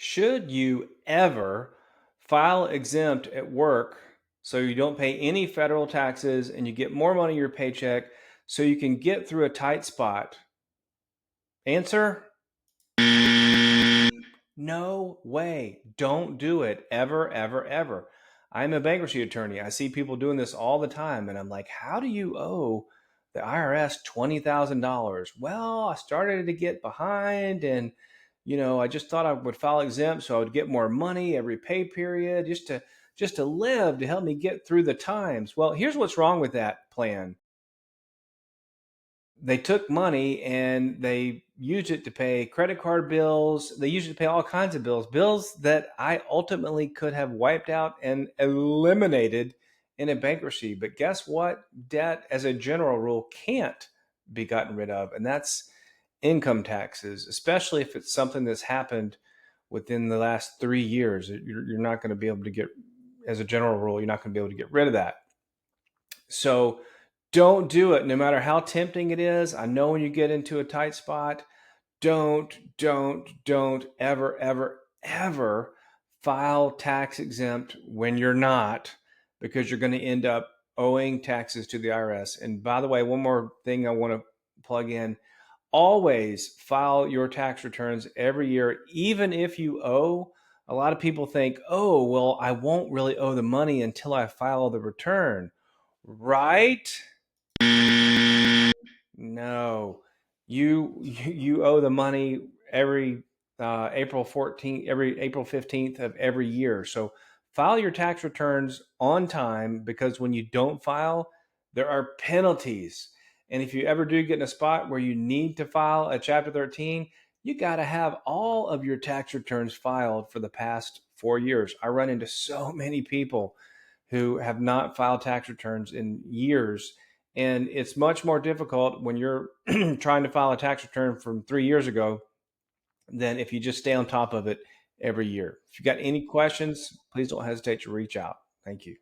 Should you ever file exempt at work so you don't pay any federal taxes and you get more money in your paycheck so you can get through a tight spot? Answer: no way. Don't do it ever, ever, ever. I'm a bankruptcy attorney. I see people doing this all the time, and I'm like, how do you owe the IRS $20,000? Well, I started to get behind, and I just thought I would file exempt so I would get more money every pay period, just to live, to help me get through the times. Well, here's what's wrong with that plan. They took money and they used it to pay credit card bills. They used it to pay all kinds of bills that I ultimately could have wiped out and eliminated in a bankruptcy. But guess what? Debt, as a general rule, can't be gotten rid of, and that's income taxes, especially if it's something that's happened within the last 3 years. You're not going to be able to get, as a general rule, you're not going to be able to get rid of that. So don't do it, no matter how tempting it is. I know when you get into a tight spot, don't ever, ever, ever file tax exempt when you're not, because you're going to end up owing taxes to the IRS. And by the way, one more thing I want to plug in: always file your tax returns every year, even if you owe. A lot of people think, oh, well, I won't really owe the money until I file the return. Right? No, you owe the money every April 14th, every April 15th of every year. So file your tax returns on time, because when you don't file, there are penalties. And if you ever do get in a spot where you need to file a Chapter 13, you got to have all of your tax returns filed for the past 4 years. I run into so many people who have not filed tax returns in years. And it's much more difficult when you're trying to file a tax return from 3 years ago than if you just stay on top of it every year. If you got any questions, please don't hesitate to reach out. Thank you.